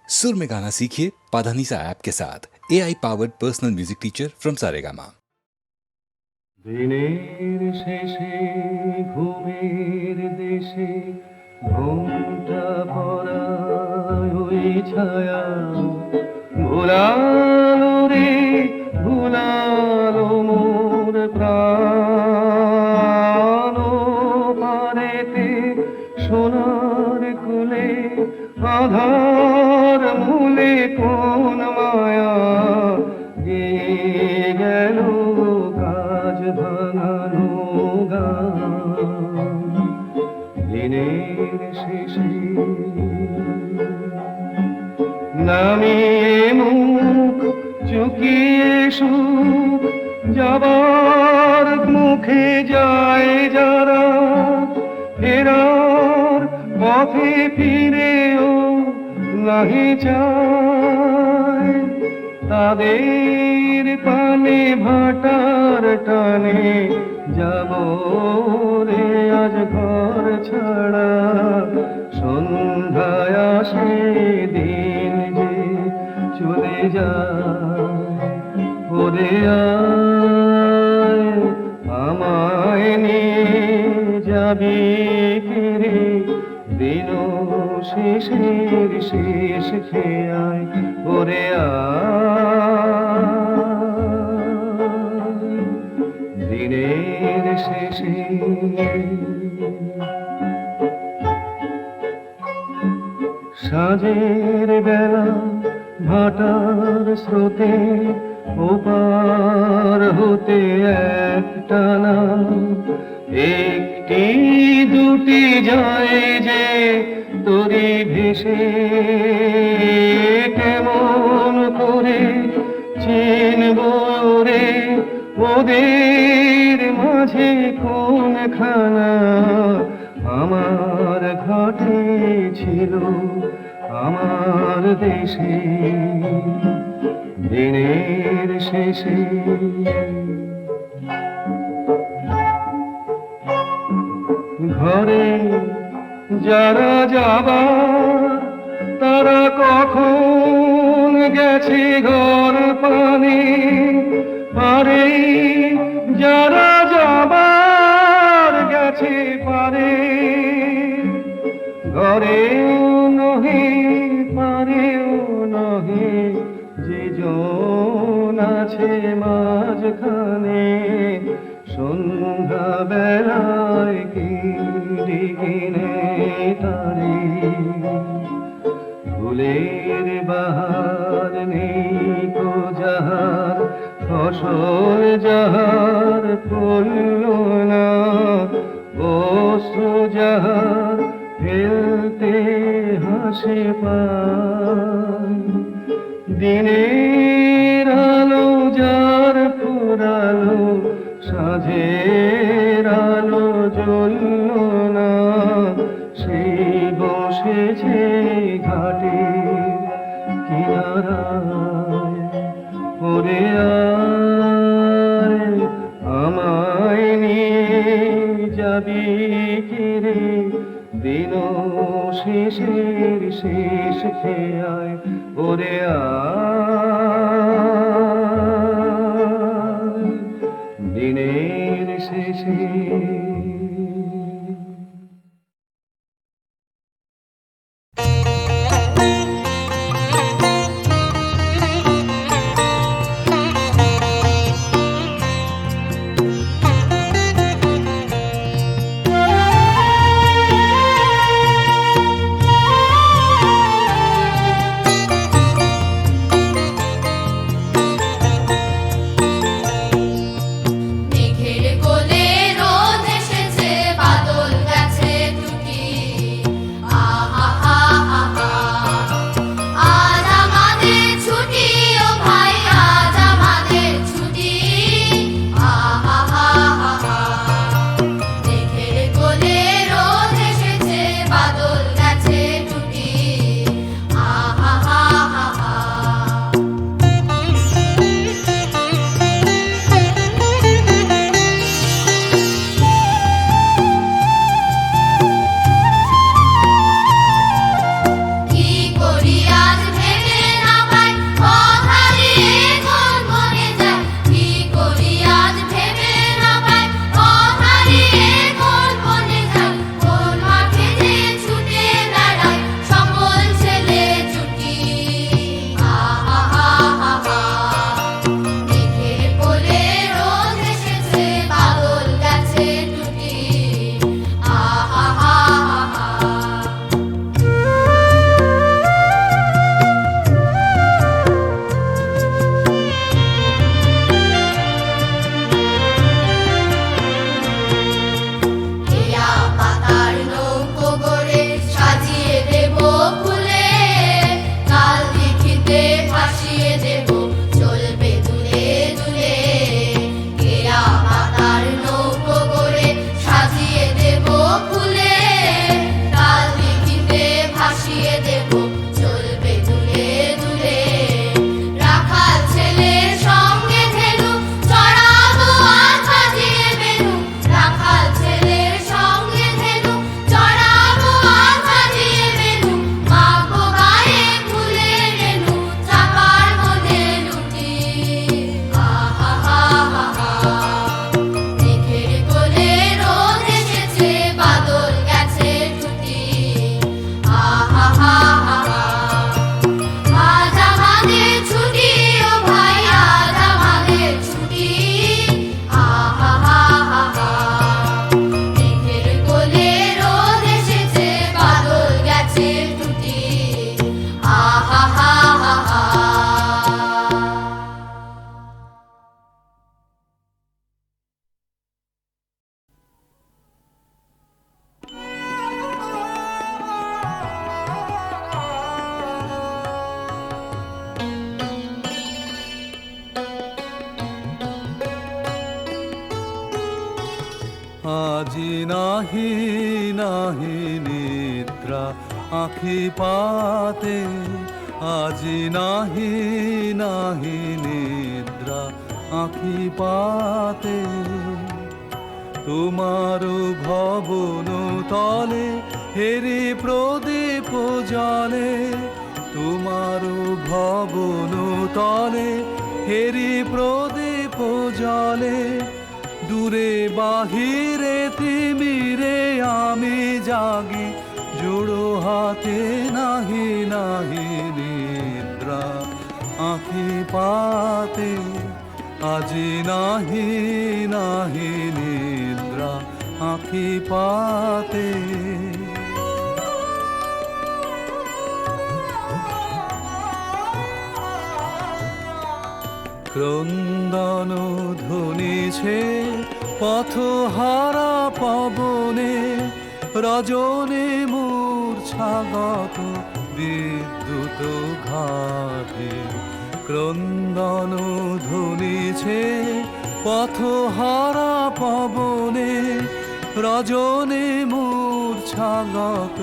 सुर में गाना सीखिए पाधानीसा ऐप के साथ AI powered personal music teacher from Saregama. দিনের শেষে ঘুমের দেশে ঘুমটা ভরা ওই ছায়া ভুলালো রে ভুলালো মোর প্রাণ পারেতে সোনার কুলে আধার মূলে কোন মায়া গেয়ে গেল কাজ ভাঙানো গান দিনের শেষে নামিয়ে মুখ চুকিয়ে সুখ যাবার মুখে যায় যারা ফেরার পথে ফিরেও নাহি চায় তাদের পানে ভাটার টানে যাব রে আজ ঘর ছাড়া সন্ধ্যায় আসে দিন যে চলে যায় ওরে আয় আমায় নিয়ে যাবি ফিরে দিন শেষের শেষ খেয়ায় ওরে আয় দিনের শেষে সাঁঝের বেলা ভাটার স্রোতে ওপার হতে একটানা একটি দুটি যায় যে তরি ভেসে কেমন করে চিনব রে ওদের মাঝে কোনখানা আমার ঘাটে ছিল আমার দেশে দিনের শেষে ঘরে যারা যাবার তারা কখন গেছে ঘর পানে পারে যারা যাবার গেছে পারে ঘরেও নহে পারেও নহে যে জন আছে মাঝখানে সন্ধ্যা বেলায় কিনে তারে ফুলের বাহার নেই কো যাহার ফসল যাহার ফলল না বস্ত্র যাহার ফেলতে হাসে পায় দিনের আলো যার ফুরালো সাঁঝের আলো জ্বলল না সেই বসেছে ঘাটের কিনারায় ওরে আয় আমায় নিয়ে যাবি কিরে দিন শেষের শেষ খেয়ায় ওরে আয় দিনের শেষে মেঘের কোলে রোদ নাহি নাহি নিদ্রা আখি পাতে, আজি নাহি নাহি নিদ্রা আখি পাতে। তোমার ভবন তলে হেরি প্রদীপ জলে, তোমার ভবন তলে হেরি প্রদীপ জলে। দূরে বাহিরে তিমিরে আমি জাগি, জোড়ো হাতে নাহি নাহি নিদ্রা আখি পাতে, আজি নাহি নাহি নিদ্রা আখি পাতে। ক্রন্দন ধ্বনিছে পথহারা পবনে, রজনী মূর্ছাগত বিদ্যুৎ ঘাতে। ক্রন্দন ধ্বনিছে পথহারা পবনে, রজনী মূর্ছাগত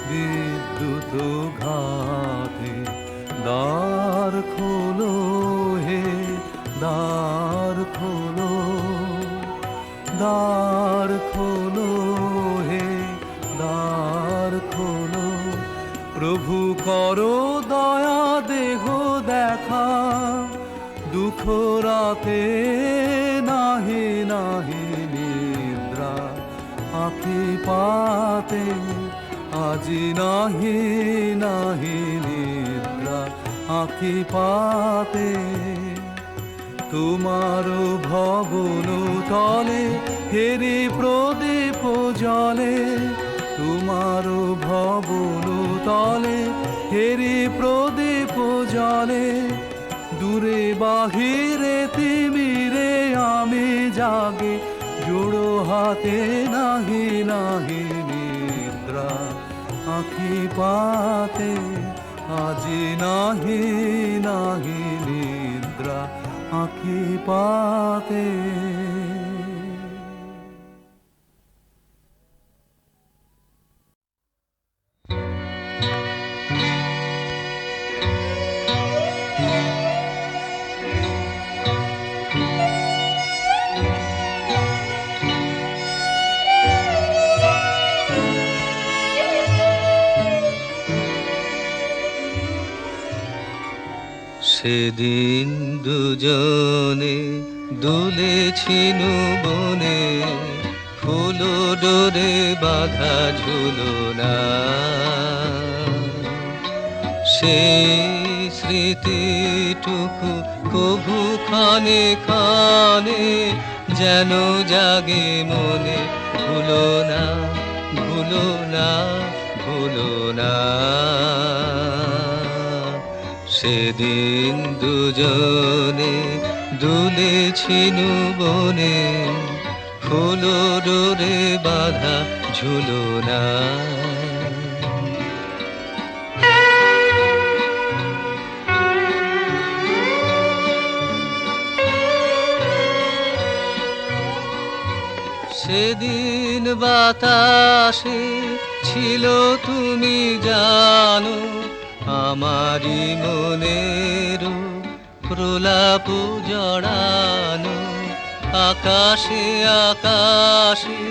বিদ্যুৎ ঘাতে। দ্বার খোলো হে দ্বার খোলো, দ্বার খোলো হে দ্বার খোলো। প্রভু করো দয়া দেহ দেখা, দুঃখ রাতে নাহি নাহি নিদ্রা আখি পাতে, আজি নাহি নাহি নিদ্রা আখি পাতে। তোমার ভবন তলে হেরি প্রদীপ জলে, তোমার ভবন তলে হেরি প্রদীপ জলে। দূরে বাহিরে তিমিরে আমি জাগে, জোড়ো হাতে নাহি নাহি নিদ্রা আখি পাতে, আজি নাহি নাহি নিদ্রা আখি পাতে। সেদিন দুজনে দুলেছিনু বনে, ফুল ডোরে বাঁধা ঝুলনা। সেই স্মৃতিটুকু কভু খানে খানে যেন জাগে মনে, ভুলো না ভুলো না ভুলো না। সেদিন দুজনে দুলেছিনু বনে, ফুল ডোরে বাঁধা ঝুলনা। সেদিন বাতাসে ছিল তুমি জানো, আমারি মনের প্রলাপ জড়ানো। আকাশে আকাশে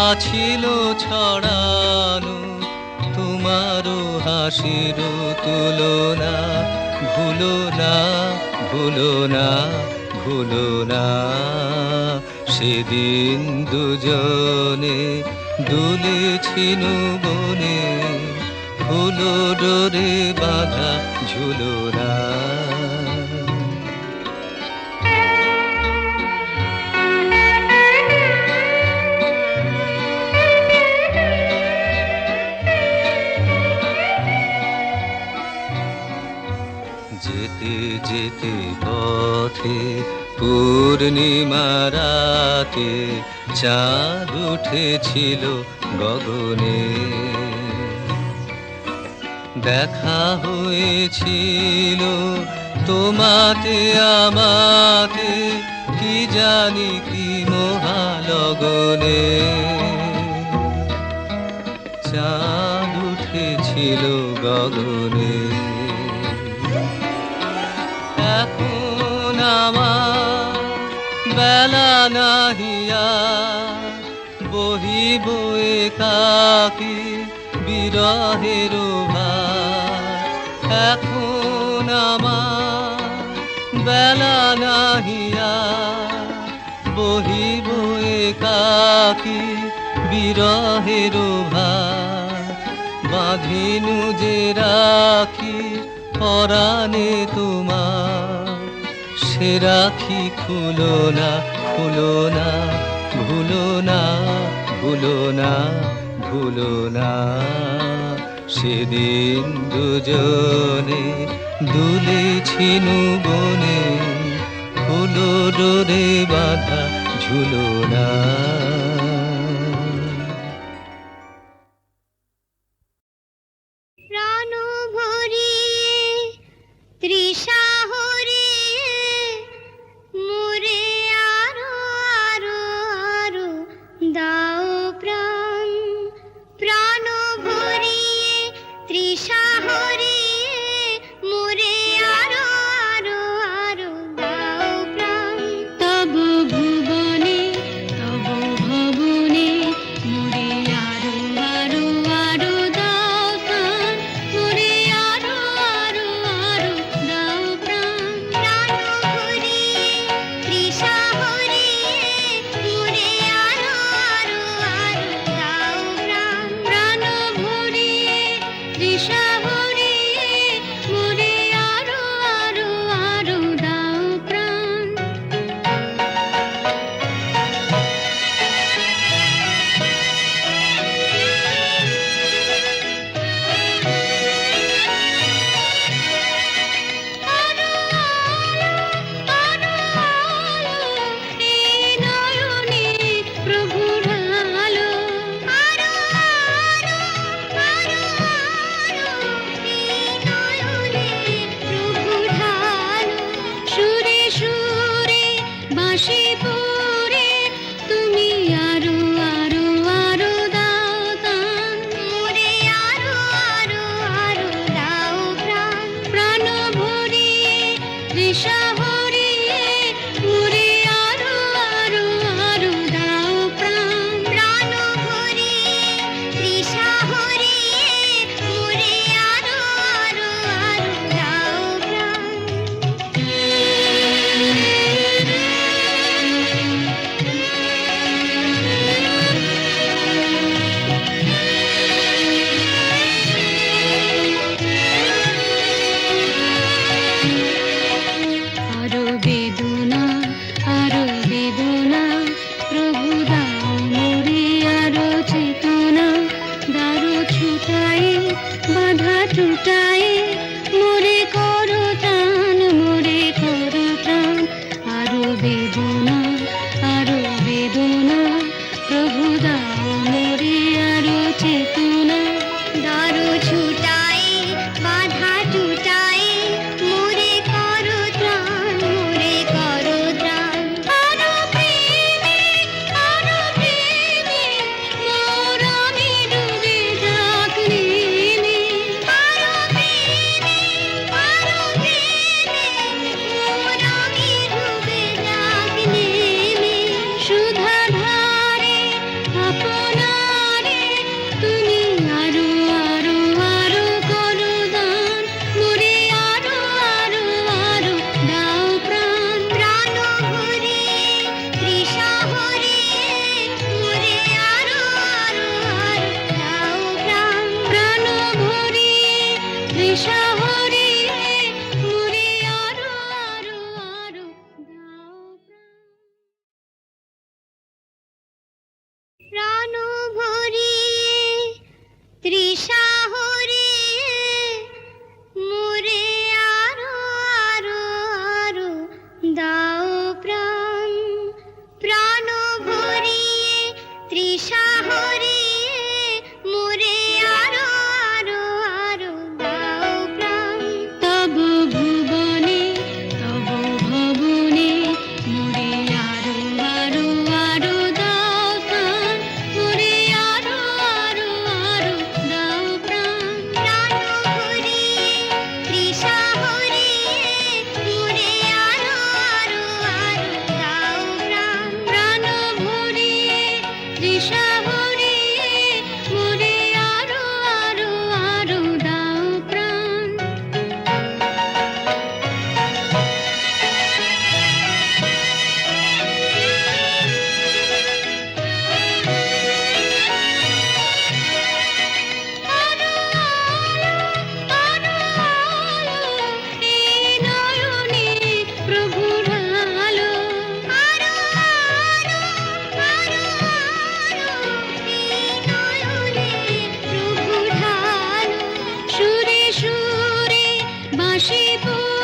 আছিল ছড়ানো, তোমারও হাসির তুলনা। ভুলো না ভুলো না ভুলো না। সেদিন দুজনে দুলেছিনু বনে, ফুল ডোরে বাঁধা ঝুলনা। যেতে যেতে পথে পূর্ণিমা রাতে, চাঁদ উঠেছিল গগনে। দেখা হয়েছিল তোমাতে আমাতে, কি জানি কি মহালগনে। গগনে। এখন আমার বেলা নাহিয়া বহিব একাকী বিরহের ভার। এখন আমার বেলা নাহিয়া বহিব একাকী বিরহের ভার। বাঁধিনু যে রাখি পরাণে তোমার, সে রাখি খুলো না, খুলো না, ভুলো না, ভুলো না, ভুলো না। সেদিন দুজনে দুলেছিনু বনে, ফুলো ডোরে বাঁধা ঝুলো না। প্রাণ ভরিয়ে তৃষা হরিয়ে মোরে আরো আরো আরো দাও প্রাণ। প্রাণ ভরিয়ে তৃষা হরিয়ে মোরে আরো আরো আরো দাও প্রাণ। তব ভুবনে তব ভব শিবু